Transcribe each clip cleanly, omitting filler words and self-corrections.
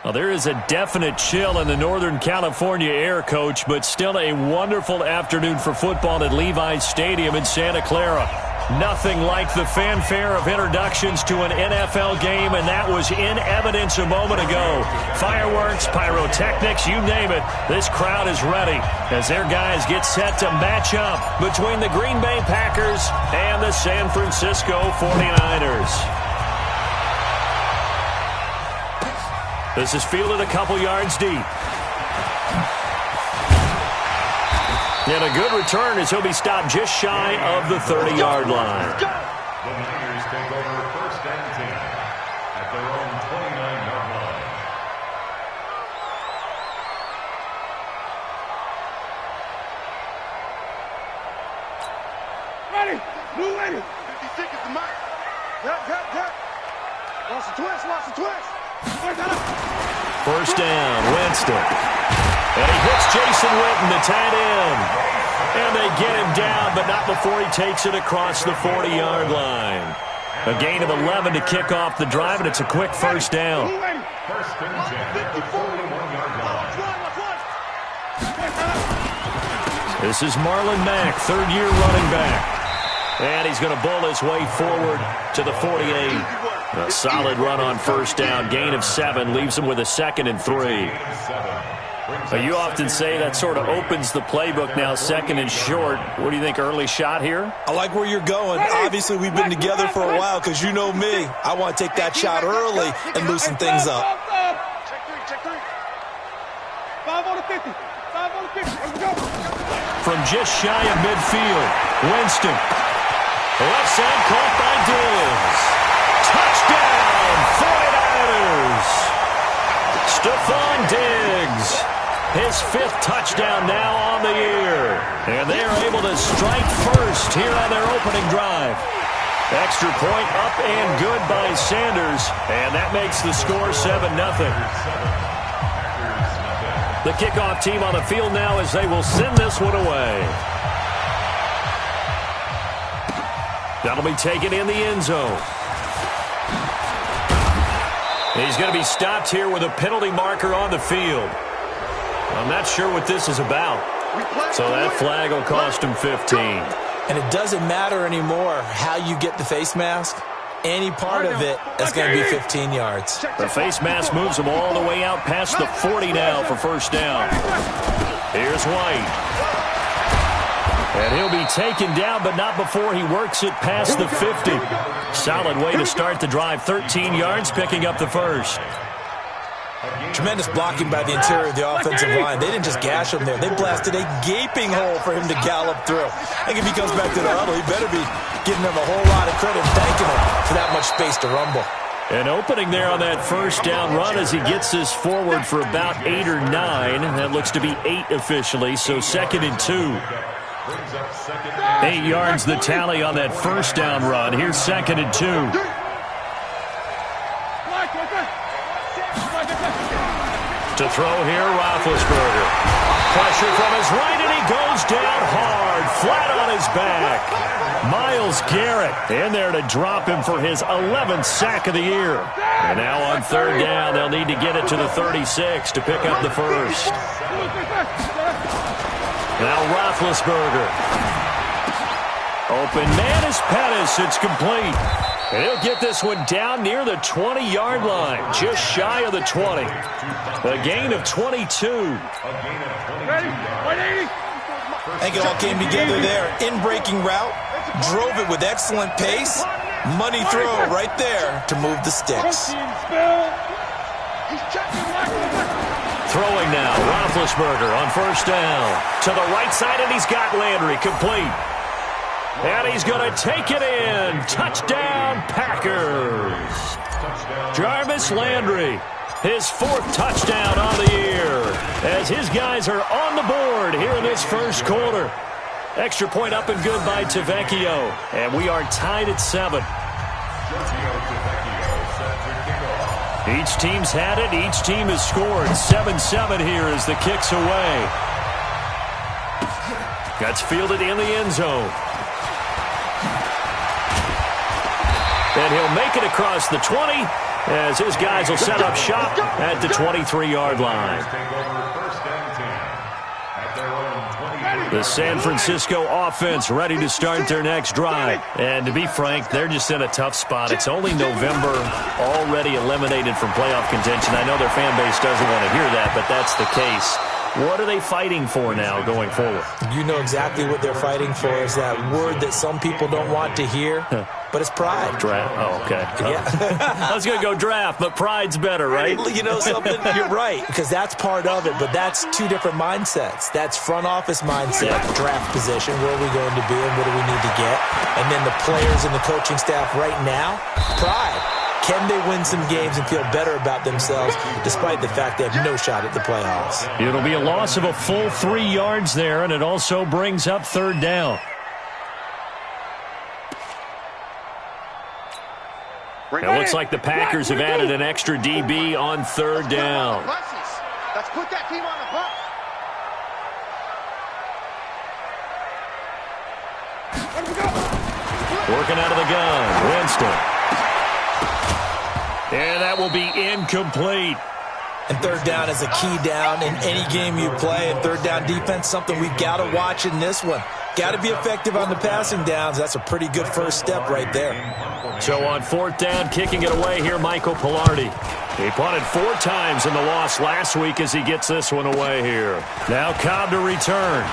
Well, there is a definite chill in the Northern California air, Coach, but still a wonderful afternoon for football at Levi's Stadium in Santa Clara. Nothing like the fanfare of introductions to an NFL game, and that was in evidence a moment ago. Fireworks, pyrotechnics, you name it. This crowd is ready as their guys get set to match up between the Green Bay Packers and the San Francisco 49ers. This is fielded a couple yards deep. And a good return as he'll be stopped just shy of the 30-yard line. The Niners take over first and 10 at their own 29-yard line. Ready, blue ready. 50 seconds to mark. Cut. Watch the twist. First down, Winston. And he hits Jason Witten, the tight end. And they get him down, but not before he takes it across the 40-yard line. A gain of 11 to kick off the drive, and it's a quick first down. First and 10 at the 41-yard line. This is Marlon Mack, third-year running back. And he's going to bull his way forward to the 48. A solid run on first down. Gain of 7 leaves him with a 2nd and 3. You often say that sort of opens the playbook now, 2nd and short. What do you think, early shot here? I like where you're going. Obviously, we've been together for a while because you know me. I want to take that shot early and loosen things up. Check 3. 5 on the 50. 5 on the 50. Here we go. From just shy of midfield, Winston. Left side caught by Diggs. Touchdown, 49ers. Stephon Diggs, his 5th touchdown now on the year. And they are able to strike first here on their opening drive. Extra point up and good by Sanders. And that makes the score 7-0. The kickoff team on the field now as they will send this one away. That'll be taken in the end zone. He's going to be stopped here with a penalty marker on the field. I'm not sure what this is about. So that flag will cost him 15. And it doesn't matter anymore how you get the face mask. Any part of it, that's going to be 15 yards. The face mask moves him all the way out past the 40 now for first down. Here's White. And he'll be taken down, but not before he works it past the 50. Solid way to start the drive. 13 yards, picking up the first. Tremendous blocking by the interior of the offensive line. They didn't just gash him there. They blasted a gaping hole for him to gallop through. I think if he comes back to the huddle, he better be giving them a whole lot of credit and thanking him for that much space to rumble. An opening there on that first down run as he gets this forward for about 8 or 9. That looks to be 8 officially, so 2nd and 2. 8 yards the tally on that first down run. Here's 2nd and 2. To throw here, Roethlisberger. Pressure from his right, and he goes down hard, flat on his back. Myles Garrett in there to drop him for his 11th sack of the year. And now on third down, they'll need to get it to the 36 to pick up the first. Now Roethlisberger. Open man is Pettis. It's complete. And he'll get this one down near the 20-yard line, just shy of the 20. A gain of 22. Ready? 180. I think it all came together there. In-breaking route, drove it with excellent pace. Money throw right there to move the sticks. Throwing now, Roethlisberger on first down. To the right side, and he's got Landry complete. And he's going to take it in. Touchdown, Packers. Jarvis Landry, his 4th touchdown on the year, as his guys are on the board here in this first quarter. Extra point up and good by Tavecchio. And we are tied at 7. Each team's had it. Each team has scored. 7-7 here as the kick's away. That's fielded in the end zone. And he'll make it across the 20 as his guys will set up shop at the 23-yard line. The San Francisco offense ready to start their next drive. And to be frank, they're just in a tough spot. It's only November, already eliminated from playoff contention. I know their fan base doesn't want to hear that, but that's the case. What are they fighting for now going forward? You know exactly what they're fighting for is that word that some people don't want to hear, but it's pride. Draft. Oh, okay. Yeah. I was going to go draft, but pride's better, right? You know something? You're right, because that's part of it, but that's two different mindsets. That's front office mindset, draft position, where are we going to be and what do we need to get? And then the players and the coaching staff right now, pride. Can they win some games and feel better about themselves despite the fact they have no shot at the playoffs? It'll be a loss of a full 3 yards there, and it also brings up third down. It looks like the Packers have added an extra DB on third down. Let's put that team on the bus. Working out of the gun, Winston. And that will be incomplete. And third down is a key down in any game you play. And third down defense, something we've got to watch in this one. Got to be effective on the passing downs. That's a pretty good first step right there. So on fourth down, kicking it away here, Michael Pilardi. He punted 4 times in the loss last week as he gets this one away here. Now Cobb to return.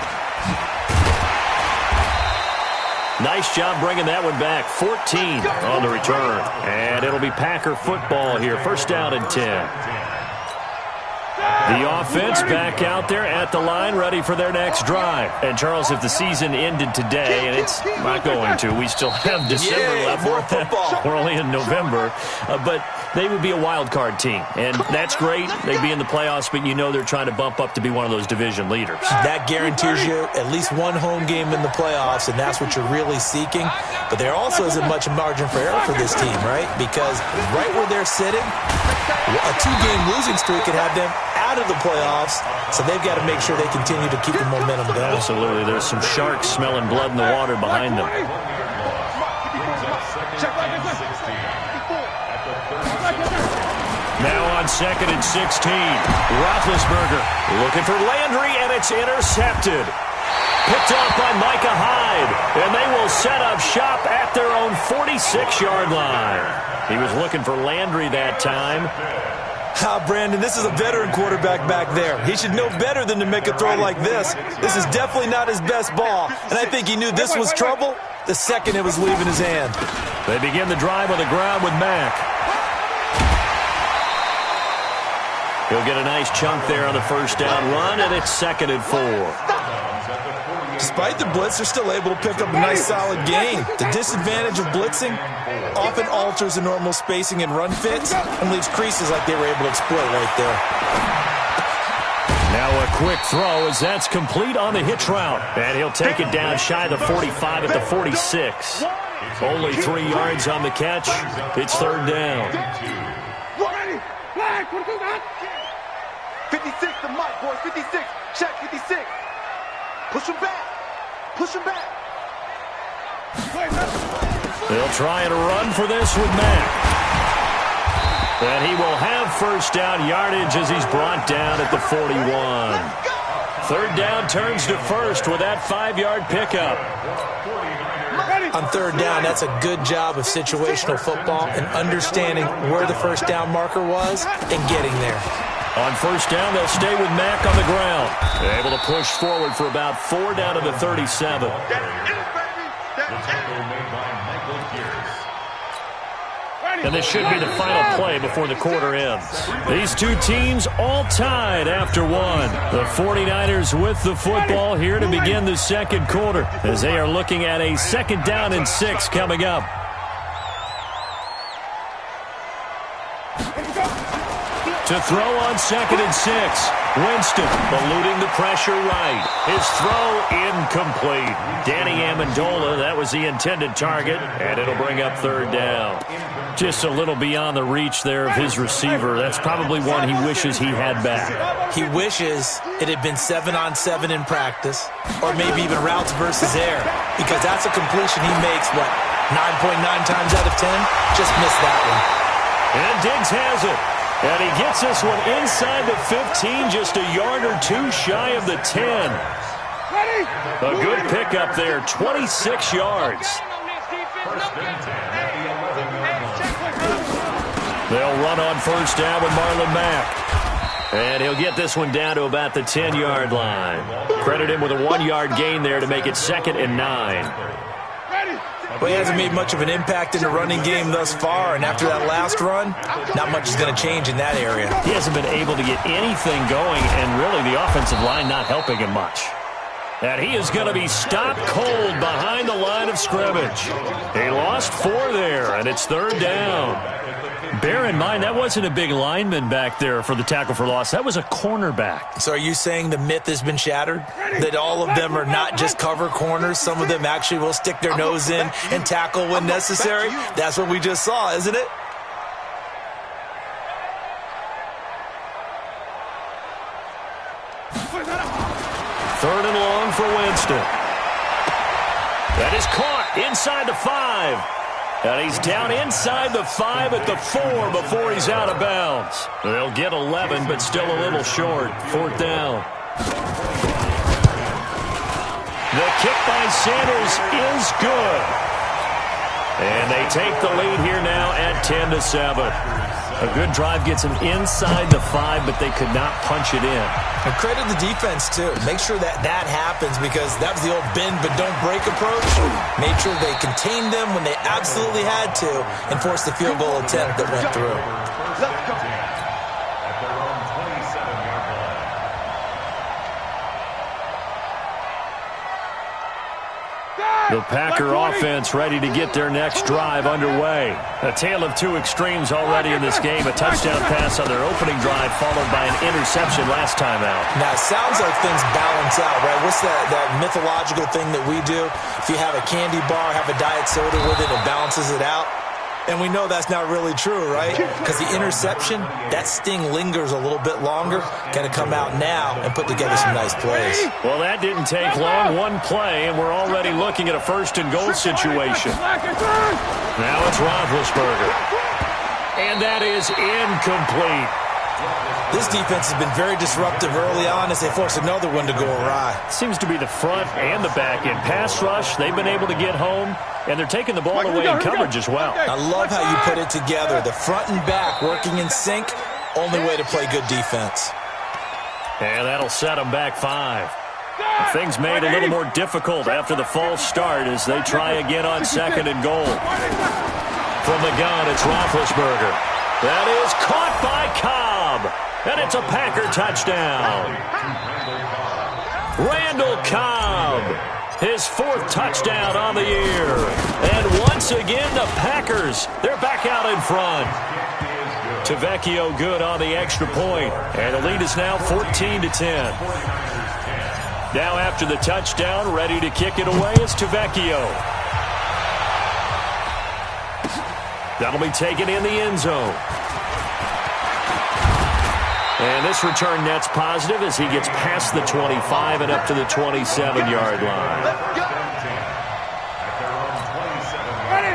Nice job bringing that one back. 14 on the return. And it'll be Packer football here. First down and 10. The offense back out there at the line, ready for their next drive. And, Charles, if the season ended today, and it's not going to, we still have December left. More football. We're only in November. But they would be a wild card team. And that's great. They'd be in the playoffs, but you know they're trying to bump up to be one of those division leaders. That guarantees you at least one home game in the playoffs, and that's what you're really seeking. But there also isn't much margin for error for this team, right? Because right where they're sitting, a 2-game losing streak could have them out of the playoffs, so they've got to make sure they continue to keep the momentum going. Absolutely. There's some sharks smelling blood in the water behind them. Now on second and 16. Roethlisberger looking for Landry, and it's intercepted. Picked off by Micah Hyde, and they will set up shop at their own 46-yard line. He was looking for Landry that time. Brandon, this is a veteran quarterback back there. He should know better than to make a throw like this. This is definitely not his best ball, and I think he knew this was trouble the second it was leaving his hand. They begin the drive on the ground with Mack. He'll get a nice chunk there on the first down run, and it's second and 4. Despite the blitz, they're still able to pick up a nice solid gain. The disadvantage of blitzing often alters the normal spacing and run fits and leaves creases like they were able to exploit right there. Now a quick throw as that's complete on the hitch route. And he'll take it down shy of the 45 at the 46. Only 3 yards on the catch. It's third down. 56 to Mike, boys. 56. Check 56. Push him back. Push him back. They'll try and run for this with Mack. And he will have first down yardage as he's brought down at the 41. Third down turns to first with that 5-yard pickup. On third down, that's a good job of situational football and understanding where the first down marker was and getting there. On first down, they'll stay with Mack on the ground. They're able to push forward for about 4 down to the 37. And this should be the final play before the quarter ends. These two teams all tied after one. The 49ers with the football here to begin the second quarter as they are looking at a second down and 6 coming up. To throw on second and 6. Winston eluding the pressure right. His throw incomplete. Danny Amendola, that was the intended target, and it'll bring up third down. Just a little beyond the reach there of his receiver. That's probably one he wishes he had back. He wishes it had been 7-on-7 in practice, or maybe even routes versus air, because that's a completion he makes, 9.9 times out of 10? Just missed that one. And Diggs has it. And he gets this one inside the 15, just a yard or two shy of the 10. A good pickup there, 26 yards. They'll run on first down with Marlon Mack. And he'll get this one down to about the 10-yard line. Credit him with a 1-yard gain there to make it 2nd and 9. Well, he hasn't made much of an impact in the running game thus far, and after that last run, not much is going to change in that area. He hasn't been able to get anything going, and really the offensive line not helping him much. And he is going to be stopped cold behind the line of scrimmage. He lost 4 there, and it's 3rd down. Bear in mind, that wasn't a big lineman back there for the tackle for loss. That was a cornerback. So are you saying the myth has been shattered? That all of them are not just cover corners? Some of them actually will stick their nose in and tackle when necessary? That's what we just saw, isn't it? Third and long for Winston. That is caught inside the 5. And he's down inside the 5 at the 4 before he's out of bounds. They'll get 11, but still a little short. 4th down. The kick by Sanders is good. And they take the lead here now at 10-7. A good drive gets them inside the 5, but they could not punch it in. And credit the defense, too. Make sure that happens, because that was the old bend but don't break approach. Made sure they contained them when they absolutely had to and forced the field goal attempt that went through. The Packer offense ready to get their next drive underway. A tale of 2 extremes already in this game. A touchdown pass on their opening drive followed by an interception last time out. Now, it sounds like things balance out, right? What's that mythological thing that we do? If you have a candy bar, have a diet soda with it, it balances it out. And we know that's not really true, right? Because the interception, that sting lingers a little bit longer. Got to come out now and put together some nice plays. Well, that didn't take long. 1 play, and we're already looking at a 1st and goal situation. Now it's Roethlisberger. And that is incomplete. This defense has been very disruptive early on as they force another one to go awry. Seems to be the front and the back. In pass rush, they've been able to get home, and they're taking the ball away in coverage as well. I love how you put it together. The front and back working in sync, only way to play good defense. And that'll set them back 5. Things made a little more difficult after the false start as they try again on 2nd and goal. From the gun, it's Roethlisberger. That is caught by Cobb. And it's a Packer touchdown. Randall Cobb, his 4th touchdown on the year. And once again, the Packers, they're back out in front. Tavecchio good on the extra point. And the lead is now 14-10. Now after the touchdown, ready to kick it away is Tavecchio. That'll be taken in the end zone. And this return net's positive as he gets past the 25 and up to the 27-yard line.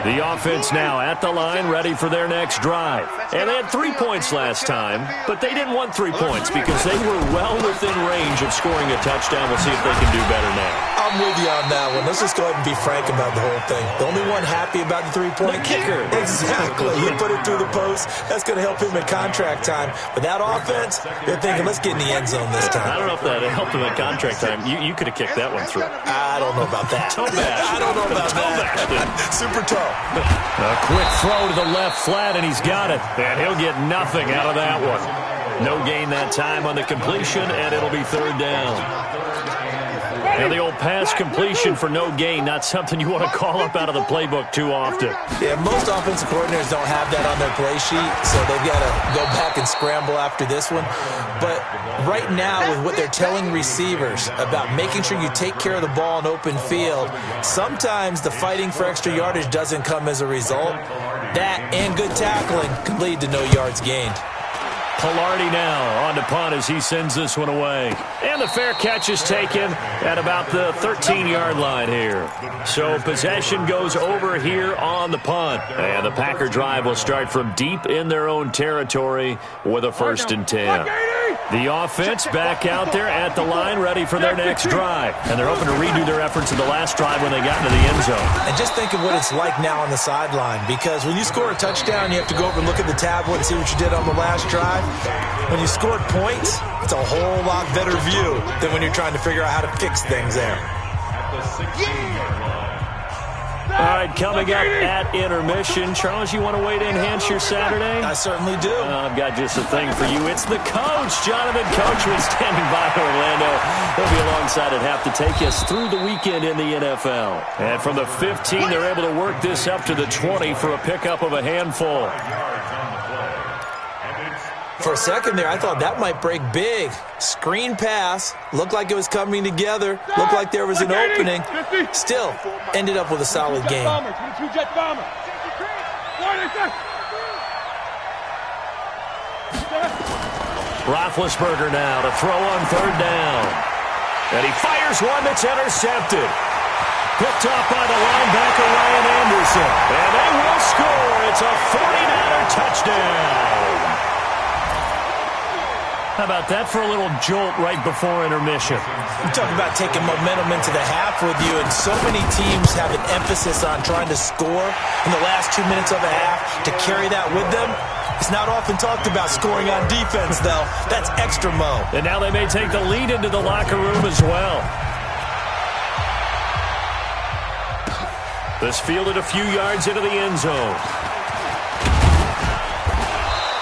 The offense now at the line, ready for their next drive. And they had 3 points last time, but they didn't want 3 points because they were well within range of scoring a touchdown. We'll see if they can do better now. I'm with you on that one. Let's just go ahead and be frank about the whole thing. The only one happy about the 3-point kicker. Exactly. He put it through the post. That's going to help him at contract time. But that offense, they're thinking, let's get in the end zone this time. I don't know if that helped him at contract time. You could have kicked that one through. I don't know about that. I don't know about that. Super toe. A quick throw to the left flat, and he's got it. And he'll get nothing out of that one. No gain that time on the completion, and it'll be 3rd down. And the old pass completion for no gain, not something you want to call up out of the playbook too often. Yeah, most offensive coordinators don't have that on their play sheet, so they've got to go back and scramble after this one. But right now, with what they're telling receivers about making sure you take care of the ball in open field, sometimes the fighting for extra yardage doesn't come as a result. That and good tackling can lead to no yards gained. Pilardi now on to punt as he sends this one away. And the fair catch is taken at about the 13-yard line here. So possession goes over here on the punt. And the Packer drive will start from deep in their own territory with a 1st and 10. The offense back out there at the line ready for their next drive. And they're hoping to redo their efforts in the last drive when they got into the end zone. And just think of what it's like now on the sideline, because when you score a touchdown, you have to go over and look at the tablet and see what you did on the last drive. When you scored points, it's a whole lot better view than when you're trying to figure out how to fix things there. All right, coming up at intermission. Charles, you want to wait to enhance your Saturday? I certainly do. I've got just a thing for you. It's the coach, Jonathan Coachman, standing by Orlando. He'll be alongside at half to take us through the weekend in the NFL. And from the 15, they're able to work this up to the 20 for a pickup of a handful. For a second there, I thought that might break big. Screen pass. Looked like it was coming together. Looked like there was an opening. Still, ended up with a solid game. Roethlisberger now to throw on 3rd down. And he fires one that's intercepted. Picked off by the linebacker, Ryan Anderson. And they will score. It's a 49er touchdown. How about that for a little jolt right before intermission? You talk about taking momentum into the half with you, and so many teams have an emphasis on trying to score in the last 2 minutes of a half to carry that with them. It's not often talked about scoring on defense, though. That's extra mo. And now they may take the lead into the locker room as well. This fielded a few yards into the end zone.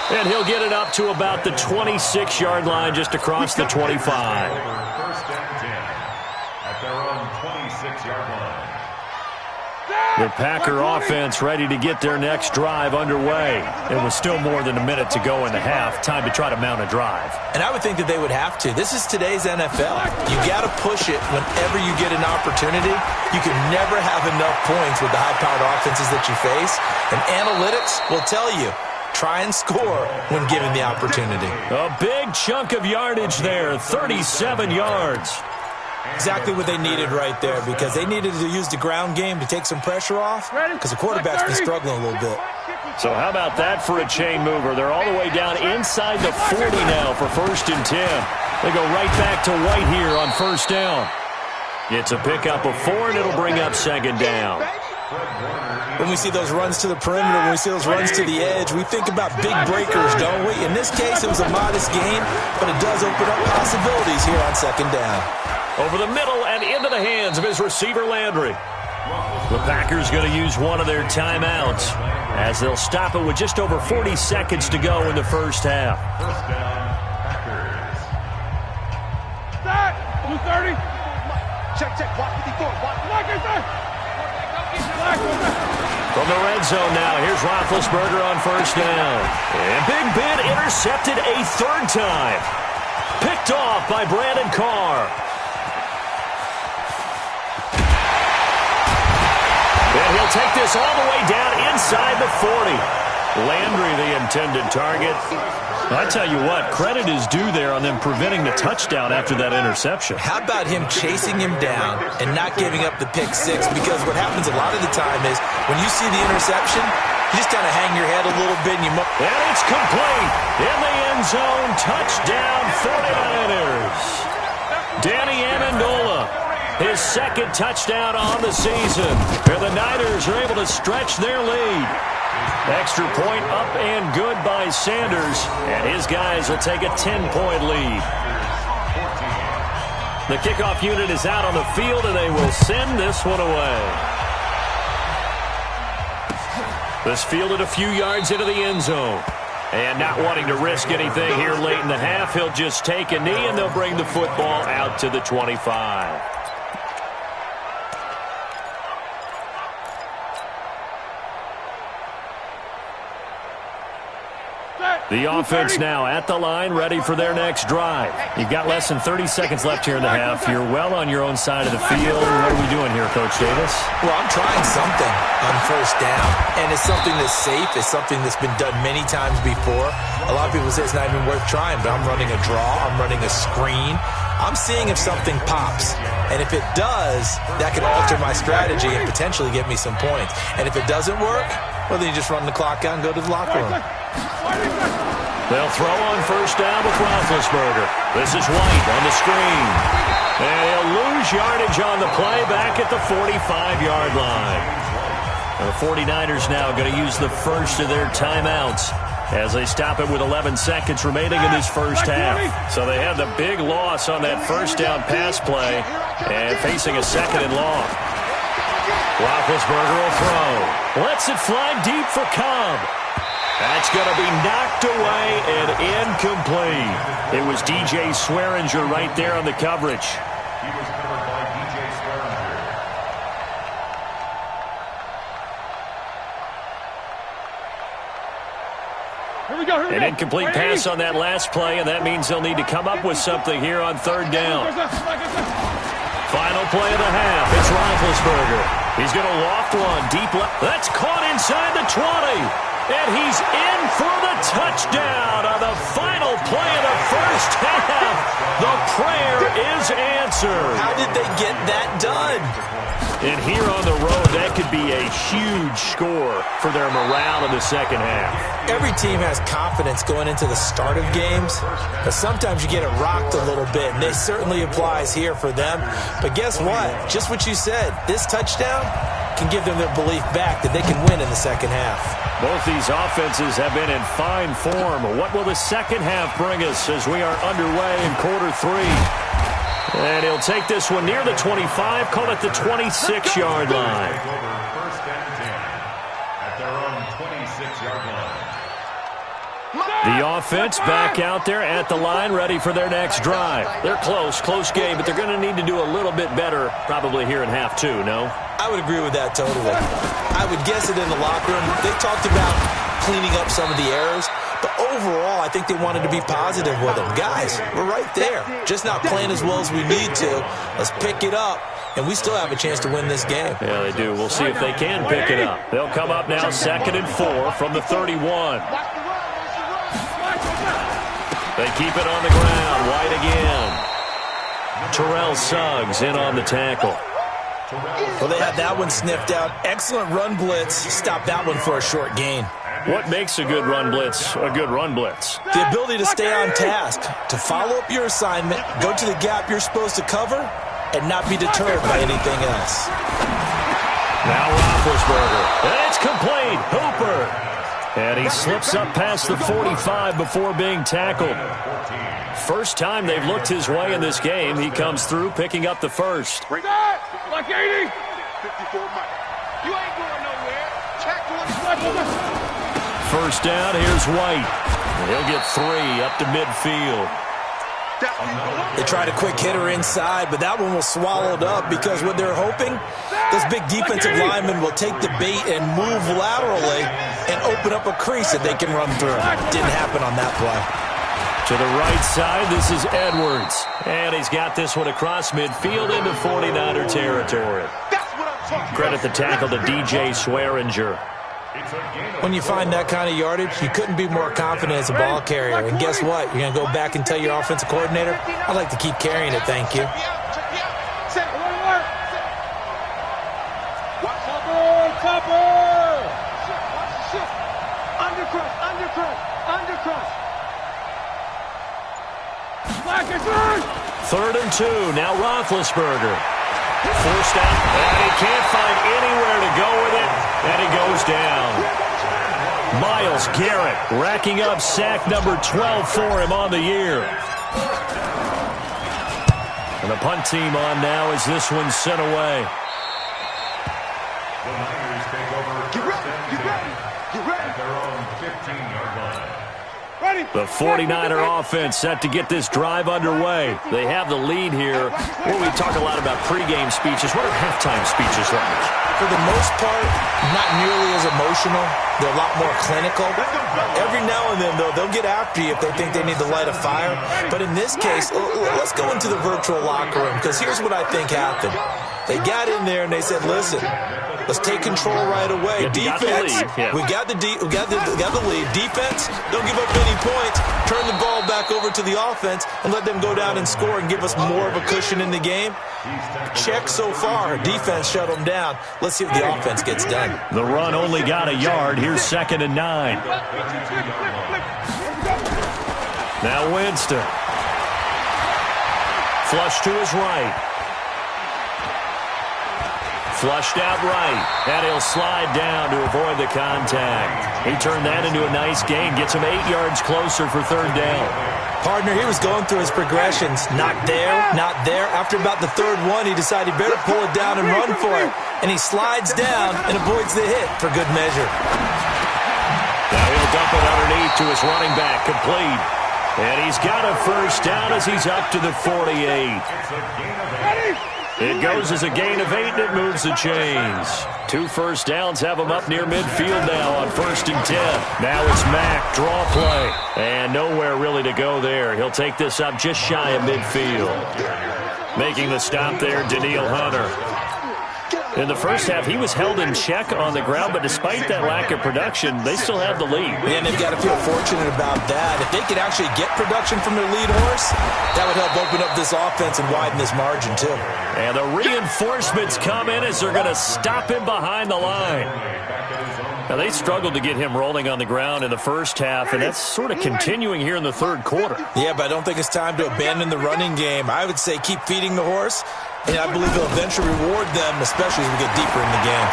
And he'll get it up to about the 26-yard line just across the 25. 1st and 10 at their own 26-yard line. The Packer offense ready to get their next drive underway. It was still more than a minute to go in the half. Time to try to mount a drive. And I would think that they would have to. This is today's NFL. You got to push it whenever you get an opportunity. You can never have enough points with the high-powered offenses that you face. And analytics will tell you, try and score when given the opportunity. A big chunk of yardage there, 37 yards. Exactly what they needed right there, because they needed to use the ground game to take some pressure off, because the quarterback's been struggling a little bit. So how about that for a chain mover? They're all the way down inside the 40 now for 1st and 10. They go right back to White here on 1st down. It's a pickup of 4, and it'll bring up 2nd down. When we see those runs to the perimeter, when we see those runs to the edge, we think about big breakers, don't we? In this case, it was a modest gain, but it does open up possibilities here on 2nd down. Over the middle and into the hands of his receiver, Landry. The Packers going to use one of their timeouts as they'll stop it with just over 40 seconds to go in the 1st half. 1st down, Packers. Start! 230. Check. Block 54. Block. From the red zone now, here's Roethlisberger on 1st down. And Big Ben intercepted a 3rd time. Picked off by Brandon Carr. And he'll take this all the way down inside the 40. Landry, the intended target. I tell you what, credit is due there on them preventing the touchdown after that interception. How about him chasing him down and not giving up the pick 6? Because what happens a lot of the time is when you see the interception, you just kind of hang your head a little bit. And it's complete. In the end zone, touchdown 49ers. Danny Amendola, his 2nd touchdown on the season. And the Niners are able to stretch their lead. Extra point up and good by Sanders. And his guys will take a 10-point lead. The kickoff unit is out on the field, and they will send this one away. This fielded a few yards into the end zone. And not wanting to risk anything here late in the half, he'll just take a knee, and they'll bring the football out to the 25. The offense now at the line, ready for their next drive. You've got less than 30 seconds left here in the half. You're well on your own side of the field. What are we doing here, Coach Davis? Well, I'm trying something on first down, and it's something that's safe. It's something that's been done many times before. A lot of people say it's not even worth trying, but I'm running a draw. I'm running a screen. I'm seeing if something pops. And if it does, that could alter my strategy and potentially get me some points. And if it doesn't work, well, then you just run the clock out and go to the locker room. They'll throw on first down with Roethlisberger. This is White on the screen. And he'll lose yardage on the play back at the 45-yard line. The 49ers now going to use the first of their timeouts as they stop it with 11 seconds remaining in this first half. So they had the big loss on that first down pass play and facing a second and long. Roethlisberger will throw. Lets it fly deep for Cobb. That's going to be knocked away and incomplete. It was DJ Swearinger right there on the coverage. He was covered by DJ Swearinger. Here we go. An incomplete pass on that last play, and that means they'll need to come up with something here on third down. Final play of the half. It's Roethlisberger. He's going to loft one deep left. That's caught inside the 20. And he's in for the touchdown on the final play of the first half. The prayer is answered. How did they get that done? And here on the road, that could be a huge score for their morale in the second half. Every team has confidence going into the start of games, but sometimes you get it rocked a little bit, and it certainly applies here for them. But guess what? Just what you said, this touchdown can give them their belief back that they can win in the second half. Both these offenses have been in fine form. What will the second half bring us as we are underway in quarter three? And he'll take this one near the 25, call it the 26-yard line. First and 10 at their own 26-yard line. The offense back out there at the line, ready for their next drive. They're close game, but they're going to need to do a little bit better probably here in half two, no? I would agree with that totally. I would guess it in the locker room. They talked about cleaning up some of the errors, but overall, I think they wanted to be positive with them. Guys, we're right there. Just not playing as well as we need to. Let's pick it up, and we still have a chance to win this game. Yeah, they do. We'll see if they can pick it up. They'll come up now 2nd and 4 from the 31. They keep it on the ground. White again. Terrell Suggs in on the tackle. Well, they had that one sniffed out. Excellent run blitz. Stop that one for a short gain. What makes a good run blitz a good run blitz? The ability to stay on task, to follow up your assignment, go to the gap you're supposed to cover, and not be deterred by anything else. Now Roethlisberger. And it's complete. Hooper. And he slips up past the 45 before being tackled. First time they've looked his way in this game. He comes through picking up the first. Like 80. 54 Mike. You ain't going nowhere. Check one. First down, here's White. He'll get 3 up to midfield. They tried a quick hitter inside, but that one was swallowed up because what they're hoping, this big defensive lineman will take the bait and move laterally and open up a crease that they can run through. Didn't happen on that play. To the right side, this is Edwards. And he's got this one across midfield into 49er territory. Credit the tackle to DJ Swearinger. When you find that kind of yardage, you couldn't be more confident as a ball carrier. And guess what? You're going to go back and tell your offensive coordinator, I'd like to keep carrying it, thank you. Third and 2. Now Roethlisberger. Forced out, and he can't find anywhere to go with it, and he goes down. Myles Garrett racking up sack number 12 for him on the year. And the punt team on now as this one's sent away. The Niners take over first and 10 at their own 15-yard line. The 49er offense set to get this drive underway. They have the lead here. Well, we talk a lot about pregame speeches. What are halftime speeches like? For the most part, not nearly as emotional. They're a lot more clinical. Every now and then, though, they'll get after you if they think they need to light a fire. But in this case, let's go into the virtual locker room, because here's what I think happened. They got in there and they said, listen, let's take control right away. Defense, we got the lead. Defense, don't give up any points. Turn the ball back over to the offense and let them go down and score and give us more of a cushion in the game. Check so far. Defense shut them down. Let's see if the offense gets done. The run only got a yard. Here's 2nd and 9. Now Winston. Flush to his right. Flushed out right, and he'll slide down to avoid the contact. He turned that into a nice gain, gets him 8 yards closer for 3rd down. Partner, he was going through his progressions. Not there, not there. After about the 3rd one, he decided he better pull it down and run for it. And he slides down and avoids the hit for good measure. Now he'll dump it underneath to his running back, complete. And he's got a 1st down as he's up to the 48. It goes as a gain of 8, and it moves the chains. 2 1st downs have him up near midfield now on 1st and 10. Now it's Mack, draw play. And nowhere really to go there. He'll take this up just shy of midfield. Making the stop there, Danielle Hunter. In the first half, he was held in check on the ground, but despite that lack of production, they still have the lead. And they've got to feel fortunate about that. If they could actually get production from their lead horse, that would help open up this offense and widen this margin, too. And the reinforcements come in as they're going to stop him behind the line. Now, they struggled to get him rolling on the ground in the first half, and that's sort of continuing here in the 3rd quarter. Yeah, but I don't think it's time to abandon the running game. I would say keep feeding the horse, and I believe he'll eventually reward them, especially as we get deeper in the game.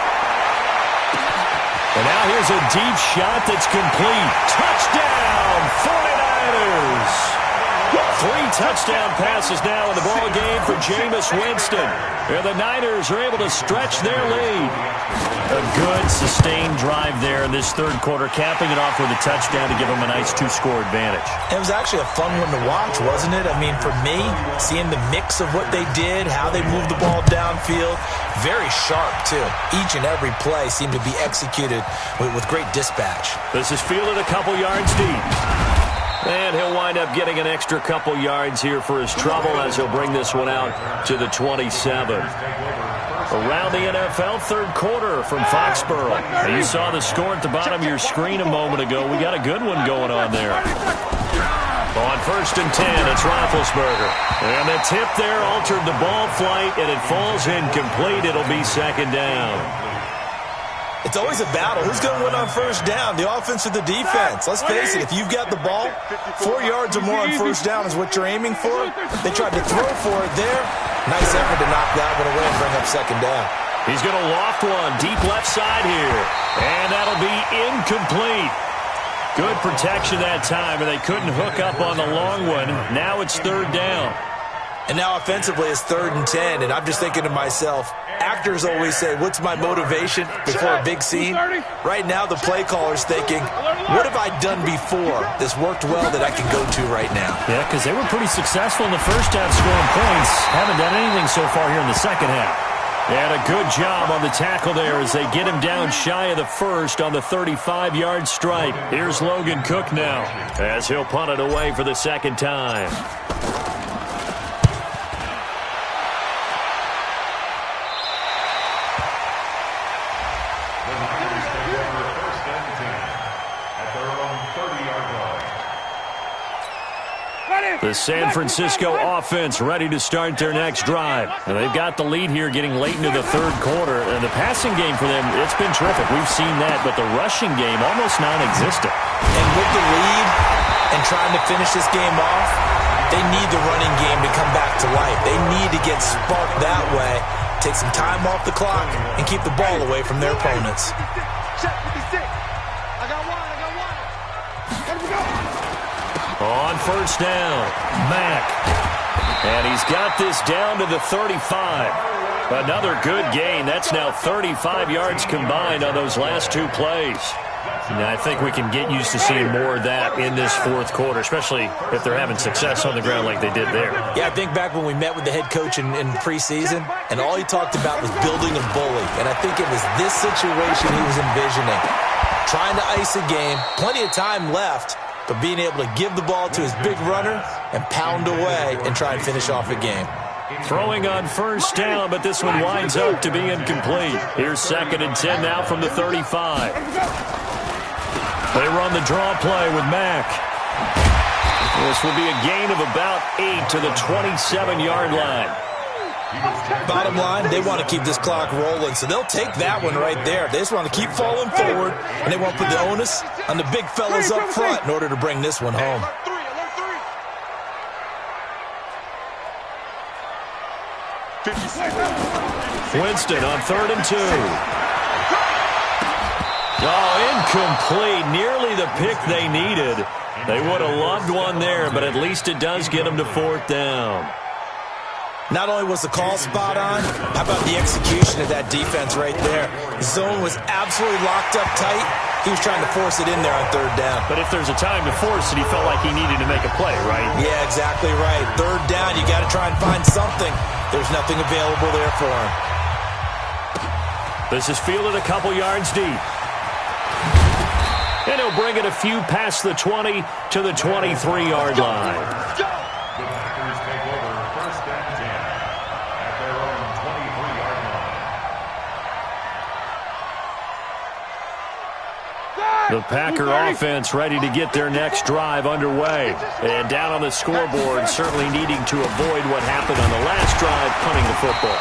And now here's a deep shot that's complete. Touchdown, 49ers! 3 touchdown passes now in the ball game for Jameis Winston. And the Niners are able to stretch their lead. A good, sustained drive there in this 3rd quarter, capping it off with a touchdown to give them a nice 2-score advantage. It was actually a fun one to watch, wasn't it? I mean, for me, seeing the mix of what they did, how they moved the ball downfield, very sharp, too. Each and every play seemed to be executed with great dispatch. This is fielded a couple yards deep. And he'll wind up getting an extra couple yards here for his trouble as he'll bring this one out to the 27. Around the NFL, 3rd quarter from Foxborough. Now, you saw the score at the bottom of your screen a moment ago. We got a good one going on there. On 1st and 10, it's Roethlisberger. And the tip there altered the ball flight, and it falls incomplete. It'll be 2nd down. It's always a battle. Who's going to win on 1st down, the offense or the defense? Let's face it, if you've got the ball, 4 yards or more on 1st down is what you're aiming for. They tried to throw for it there. Nice effort to knock that one away and bring up 2nd down. He's going to loft one deep left side here. And that'll be incomplete. Good protection that time, and they couldn't hook up on the long one. Now it's 3rd down. And now offensively it's 3rd and 10, and I'm just thinking to myself, actors always say, what's my motivation before a big scene? Right now the play caller's thinking, what have I done before this worked well that I can go to right now? Yeah, because they were pretty successful in the first half scoring points. Haven't done anything so far here in the 2nd half. And a good job on the tackle there as they get him down shy of the 1st on the 35-yard stripe. Here's Logan Cook now as he'll punt it away for the 2nd time. The San Francisco offense ready to start their next drive. And they've got the lead here getting late into the 3rd quarter. And the passing game for them, it's been terrific. We've seen that. But the rushing game, almost non-existent. And with the lead and trying to finish this game off, they need the running game to come back to life. They need to get sparked that way, take some time off the clock, and keep the ball away from their opponents. On 1st down, Mack. And he's got this down to the 35. Another good gain. That's now 35 yards combined on those last 2 plays. And I think we can get used to seeing more of that in this fourth quarter, especially if they're having success on the ground like they did there. Yeah, I think back when we met with the head coach in preseason, and all he talked about was building a bully. And I think it was this situation he was envisioning. Trying to ice a game, plenty of time left, but being able to give the ball to his big runner and pound away and try and finish off a game. Throwing on first down, but this one winds up to be incomplete. Here's 2nd and 10 now from the 35. They run the draw play with Mack. This will be a gain of about 8 to the 27-yard line. Bottom line, they want to keep this clock rolling, so they'll take that one right there. They just want to keep falling forward, and they want to put the onus on the big fellas up front in order to bring this one home. Winston on 3rd and 2. Oh, incomplete. Nearly the pick they needed. They would have loved one there, but at least it does get them to 4th down. Not only was the call spot on, how about the execution of that defense right there? The zone was absolutely locked up tight. He was trying to force it in there on 3rd down. But if there's a time to force it, he felt like he needed to make a play, right? Yeah, exactly right. 3rd down, you got to try and find something. There's nothing available there for him. This is fielded a couple yards deep. And he'll bring it a few past the 20 to the 23-yard line. The Packer offense ready to get their next drive underway. And down on the scoreboard, certainly needing to avoid what happened on the last drive, punting the football.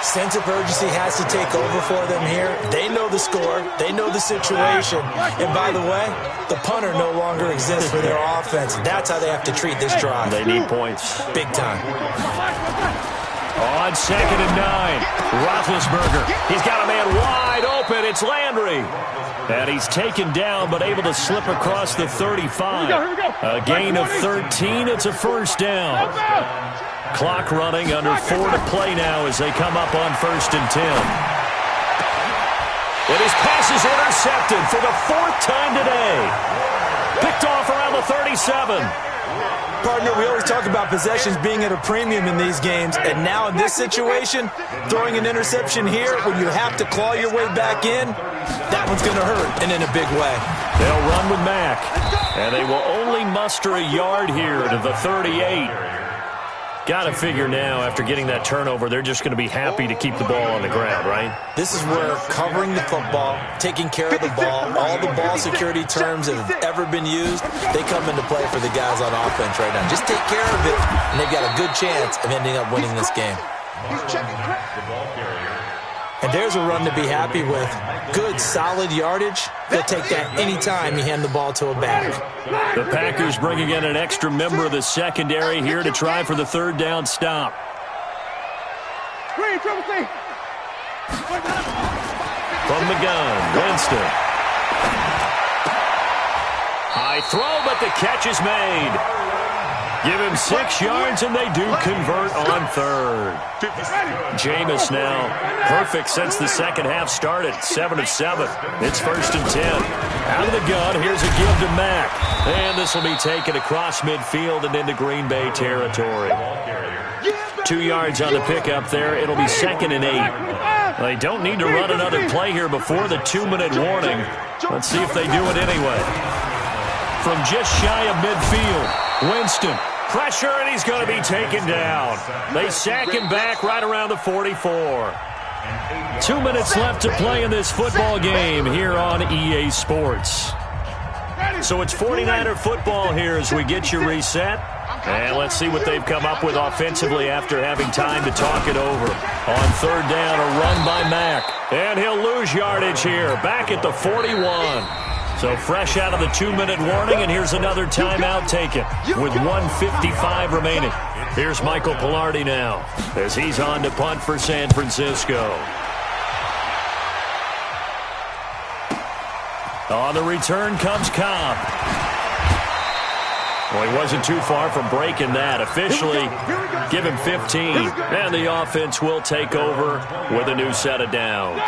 Sense of urgency has to take over for them here. They know the score. They know the situation. And by the way, the punter no longer exists for their offense. That's how they have to treat this drive. They need points. Big time. On 2nd and 9, Roethlisberger. He's got a man wide open. It's Landry. And he's taken down, but able to slip across the 35. A gain of 13. It's a 1st down. Clock running, under 4 to play now as they come up on 1st and 10. And his pass is intercepted for the 4th time today. Picked off around the 37. Partner, we always talk about possessions being at a premium in these games, and now in this situation, throwing an interception here when you have to claw your way back in, that one's going to hurt, and in a big way. They'll run with Mack, and they will only muster a yard here to the 38. Got to figure now, after getting that turnover, they're just going to be happy to keep the ball on the ground, right? This is where covering the football, taking care of the ball, all the ball security terms that have ever been used, they come into play for the guys on offense right now. Just take care of it, and they've got a good chance of ending up winning this game. And there's a run to be happy with. Good, solid yardage. They'll take that anytime you hand the ball to a back. The Packers bringing in an extra member of the secondary here to try for the 3rd down stop. From the gun, Winston. High throw, but the catch is made. Give him 6 yards, and they do convert on 3rd. Jameis now perfect since the second half started. 7 of 7. It's 1st and 10. Out of the gun, here's a give to Mack. And this will be taken across midfield and into Green Bay territory. 2 yards on the pickup there. It'll be 2nd and 8. They don't need to run another play here before the 2-minute warning. Let's see if they do it anyway. From just shy of midfield, Winston, pressure, and he's going to be taken down. They sack him back right around the 44. 2 minutes left to play in this football game here on EA Sports. So it's 49er football here as we get you reset. And let's see what they've come up with offensively after having time to talk it over. On 3rd down, a run by Mack. And he'll lose yardage here, back at the 41. So fresh out of the 2-minute warning, and here's another timeout taken with 1:55 remaining. Here's Michael Pilardi now as he's on to punt for San Francisco. On the return comes Cobb. Well, he wasn't too far from breaking that. Officially, give him 15. And the offense will take over with a new set of downs.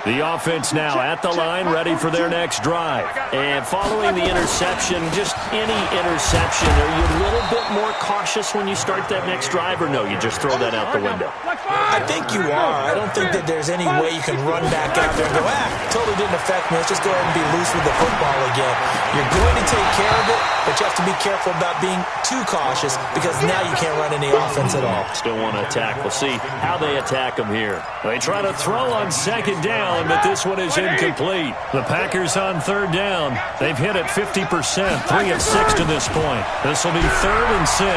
The offense now at the line, ready for their next drive. And following the interception, just any interception, are you a little bit more cautious when you start that next drive, or no, you just throw that out the window? I think you are. I don't think that there's any way you can run back out there and go, totally didn't affect me. Let's just go ahead and be loose with the football again. You're going to take care of it, but you have to be careful about being too cautious because now you can't run any offense at all. Still want to attack. We'll see how they attack them here. They try to throw on second down, but this one is incomplete. The Packers on third down. They've hit it 50%, 3 of 6 to this point. This will be 3rd and 6.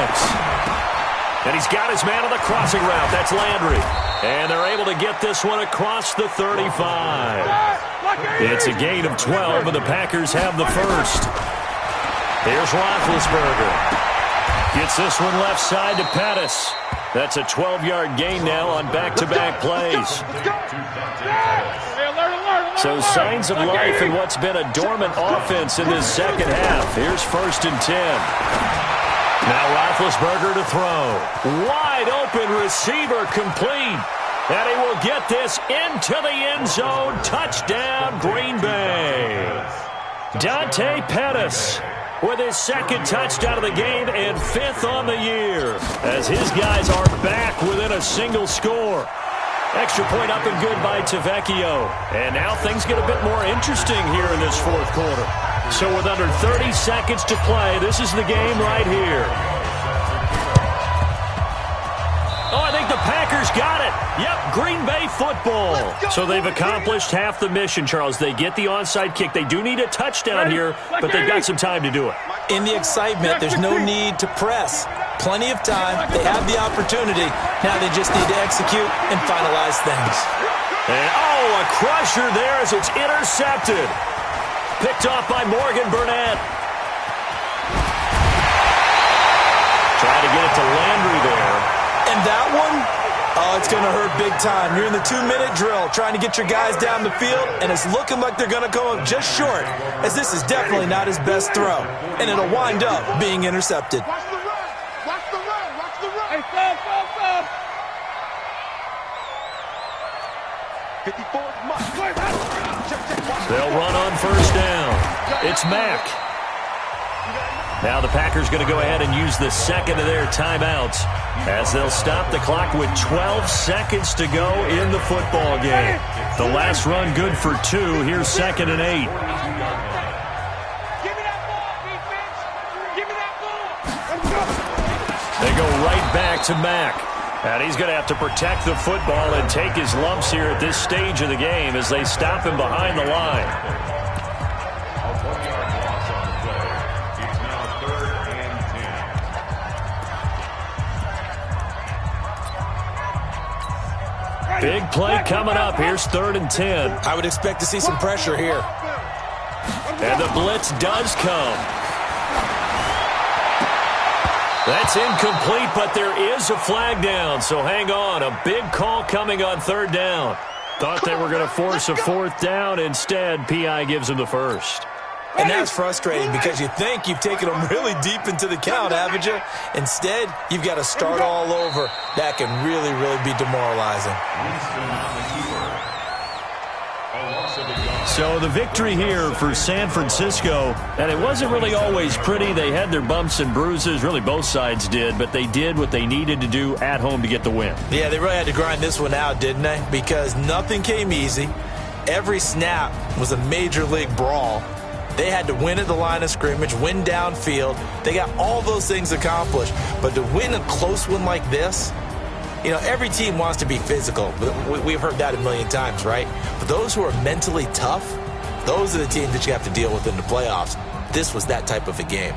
And he's got his man on the crossing route. That's Landry. And they're able to get this one across the 35. It's a gain of 12, and the Packers have the first. Here's Roethlisberger. Gets this one left side to Pettis. That's a 12-yard gain now on back-to-back plays. So signs of life in what's been a dormant offense in this second half. Here's 1st and 10. Now Roethlisberger to throw. Wide open receiver complete. And he will get this into the end zone. Touchdown, Green Bay. Dante Pettis with his 2nd touchdown of the game and 5th on the year, as his guys are back within a single score. Extra point up and good by Tavecchio. And now things get a bit more interesting here in this 4th quarter. So with under 30 seconds to play, this is the game right here. Oh, I think the Packers got it. Yep, Green Bay football. So they've accomplished half the mission, Charles. They get the onside kick. They do need a touchdown here, but they've got some time to do it. In the excitement, there's no need to press. Plenty of time. They have the opportunity. Now they just need to execute and finalize things. And, a crusher there as it's intercepted. Picked off by Morgan Burnett. Trying to get it to Landry there. And that one, it's going to hurt big time. You're in the 2-minute drill trying to get your guys down the field, and it's looking like they're going to come up just short, as this is definitely not his best throw. And it'll wind up being intercepted. Watch the run. Watch the run. Watch the run. Hey, stop. 54 much. They'll run on 1st down. It's Mack. Now the Packers going to go ahead and use the 2nd of their timeouts as they'll stop the clock with 12 seconds to go in the football game. The last run good for 2. Here's 2nd and 8. Give me that ball, defense. Give me that ball. They go right back to Mack. And he's going to have to protect the football and take his lumps here at this stage of the game as they stop him behind the line. A 1-yard loss on the play. It's now 3rd and 10. Big play coming up. Here's 3rd and 10. I would expect to see some pressure here. And the blitz does come. That's incomplete, but there is a flag down, so hang on. A big call coming on 3rd down. Thought they were going to force a 4th down. Instead, P.I. gives them the 1st. And that's frustrating because you think you've taken them really deep into the count, haven't you? Instead, you've got to start all over. That can really, really be demoralizing. So the victory here for San Francisco, and it wasn't really always pretty. They had their bumps and bruises, really both sides did, but they did what they needed to do at home to get the win. Yeah, they really had to grind this one out, didn't they? Because nothing came easy. Every snap was a major league brawl. They had to win at the line of scrimmage, win downfield. They got all those things accomplished. But to win a close one like this, you know, every team wants to be physical. We've heard that a million times, right? But those who are mentally tough, those are the teams that you have to deal with in the playoffs. This was that type of a game.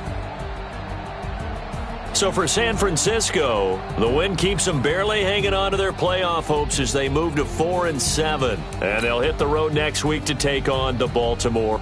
So for San Francisco, the win keeps them barely hanging on to their playoff hopes as they move to 4-7. And they'll hit the road next week to take on the Baltimore